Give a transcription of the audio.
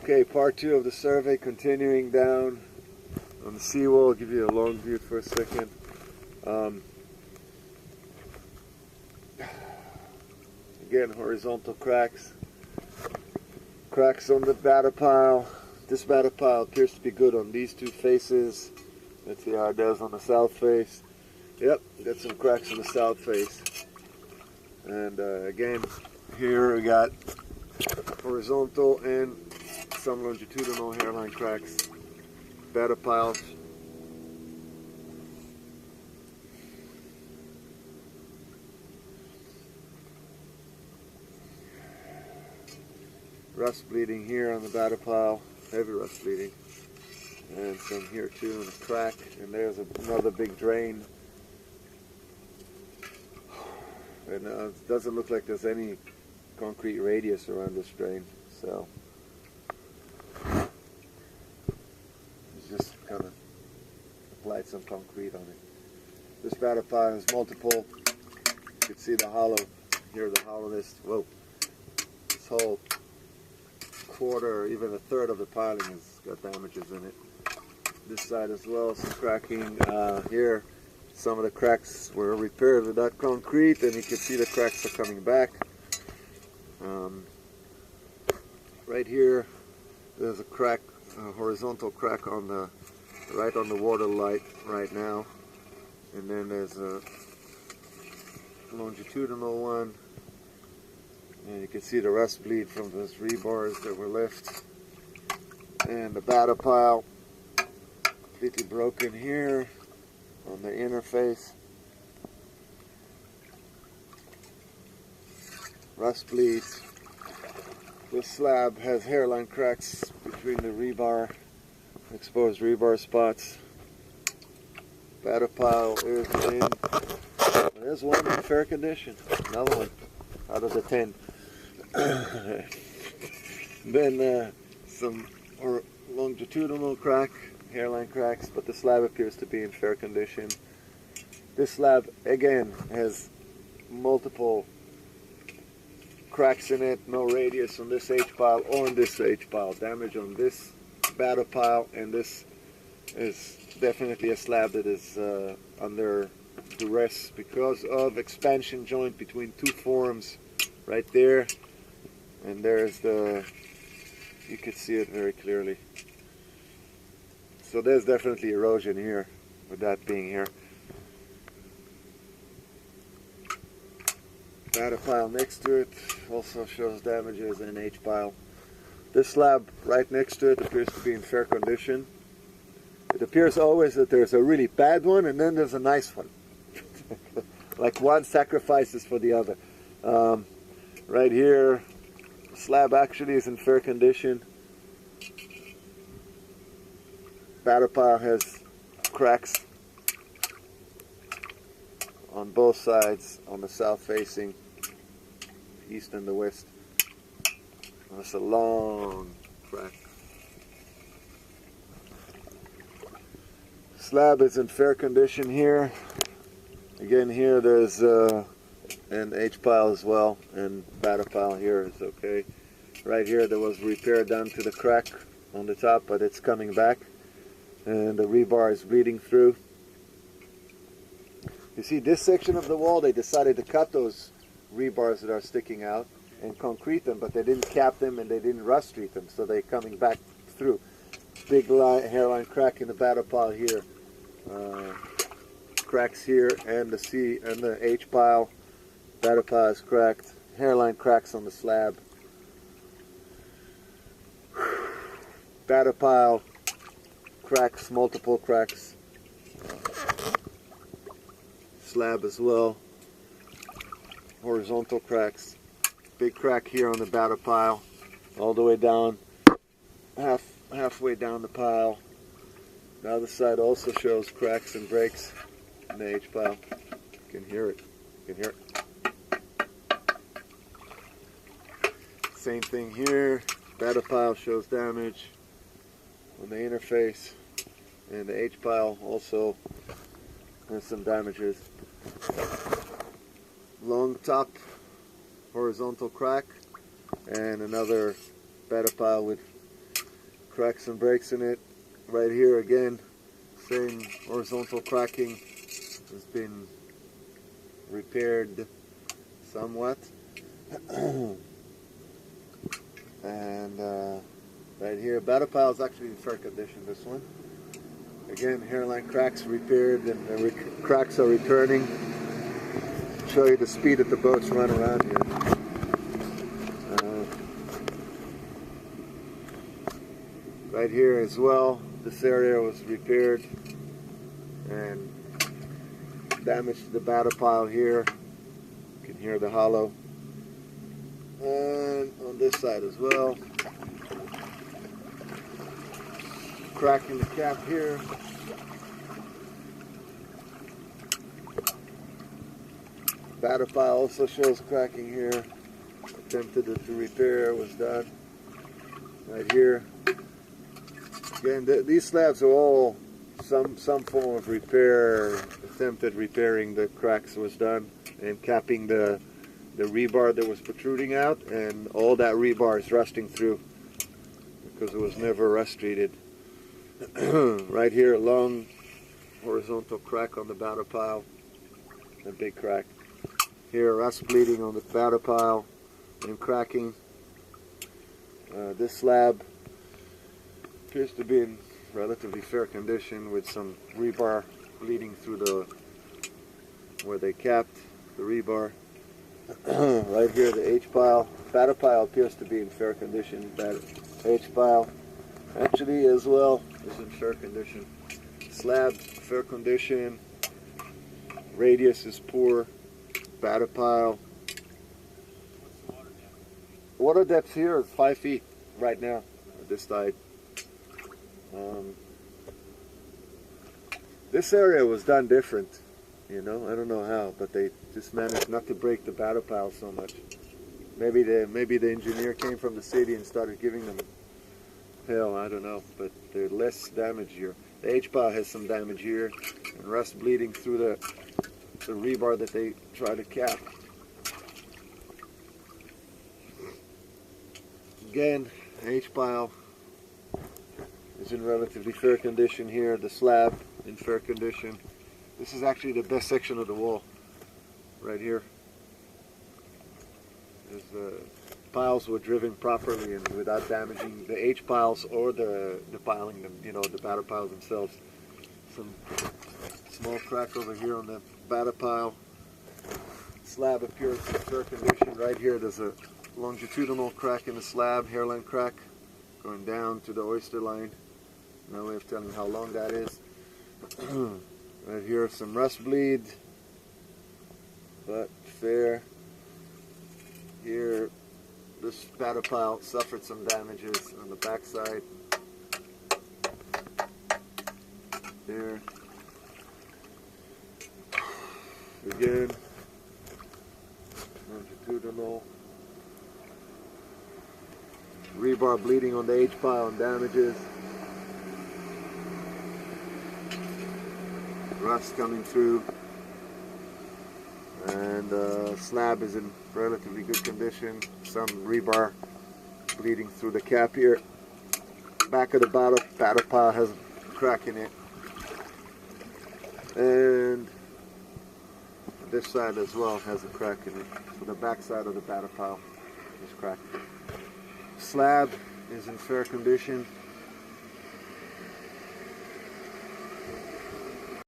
Okay, part 2 of the survey, continuing down on the seawall. I'll give you a long view for a second. Again, horizontal cracks. Cracks on the batter pile. This batter pile appears to be good on these two faces. Let's see how it does on the south face. Yep, got some cracks on the south face. And again, here we got horizontal and some longitudinal hairline cracks. Batter piles. Rust bleeding here on the batter pile, heavy rust bleeding. And some here too in a crack. And there's another big drain. And it doesn't look like there's any concrete radius around this drain, so it's just kind of applied some concrete on it. This batter pile has multiple. You can see the hollow here, the hollowness. Whoa! This whole quarter, or even a third of the piling has got damages in it. This side as well, some cracking here. Some of the cracks were repaired with that concrete, and you can see the cracks are coming back. Right here, there's a crack, a horizontal crack on the right on the water light right now, and then there's a longitudinal one, and you can see the rust bleed from those rebars that were left, and the batter pile completely broken here on the inner face. Rust bleeds. This slab has hairline cracks between the rebar, exposed rebar spots. Batter pile is in. There's one in fair condition. Another one out of the 10. Then some longitudinal crack, hairline cracks, but the slab appears to be in fair condition. This slab again has multiple cracks in it, no radius on this H-pile or on this H-pile. Damage on this batter pile, and this is definitely a slab that is under duress because of expansion joint between two forms right there, and there's the, you can see it very clearly. So there's definitely erosion here with that being here. Batter pile next to it also shows damages in H-pile. This slab right next to it appears to be in fair condition. It appears always that there's a really bad one and then there's a nice one. Like one sacrifices for the other. Right here, the slab actually is in fair condition. Batter pile has cracks on both sides, on the south facing, east and the west. That's a long crack. Slab is in fair condition here. Again, here there's an H-pile as well, and batter pile here is okay. Right here there was repair done to the crack on the top, but it's coming back, and the rebar is bleeding through. You see, this section of the wall, they decided to cut those rebars that are sticking out and concrete them, but they didn't cap them and they didn't rust treat them, so they're coming back through. Big hairline crack in the batter pile here. Cracks here, and the C and the H pile. Batter pile is cracked. Hairline cracks on the slab. Batter pile cracks, multiple cracks. Slab as well. Horizontal cracks. Big crack here on the batter pile, all the way down, halfway down the pile. The other side also shows cracks and breaks in the H pile. You can hear it. You can hear it. Same thing here. Batter pile shows damage on the interface, and the H pile also has some damages. Long top horizontal crack, and another batter pile with cracks and breaks in it. Right here again, same horizontal cracking. Has been repaired somewhat. And right here, battle pile is actually in fair condition, this one. Again, hairline cracks repaired, and the cracks are returning. Show you the speed that the boats run around here. Right here as well, this area was repaired and damage to the battle pile here. You can hear the hollow. And on this side as well, crack in the cap here. Battle pile also shows cracking here. Attempted to repair, was done. Right here. Again, these slabs are all some form of repair. Attempted repairing the cracks was done, and capping the rebar that was protruding out, and all that rebar is rusting through because it was never rust treated. Right here, a long horizontal crack on the battle pile, a big crack. Here, rust bleeding on the battle pile and cracking. This slab appears to be in relatively fair condition with some rebar bleeding through where they capped the rebar. Right here, the H-pile. Battle pile appears to be in fair condition. That H-pile actually as well is in fair condition. Slab, fair condition. Radius is poor. Battle pile. What's the water depth? Water depth here is 5 feet right now at this side. This area was done different, you know. I don't know how, but they just managed not to break the battle pile so much. Maybe the engineer came from the city and started giving them hell. I don't know, but there's less damage here. The H pile has some damage here, and rust bleeding through the rebar that they try to cap. Again, H pile is in relatively fair condition here. The slab in fair condition. This is actually the best section of the wall, right here. The piles were driven properly and without damaging the H piles or the piling them, you know, the battle piles themselves. Some small crack over here on the battle pile. Slab appears in fair condition. Right here, there's a longitudinal crack in the slab, hairline crack, going down to the oyster line. No way of telling how long that is. Right here, some rust bleed, but fair. Here, this battle pile suffered some damages on the back side. There. Again, longitudinal. Rebar bleeding on the H pile and damages. Rust coming through, and slab is in relatively good condition. Some rebar bleeding through the cap here. Back of the battle pile has a crack in it, and this side as well has a crack in it. So the back side of the battle pile is cracked. Slab is in fair condition.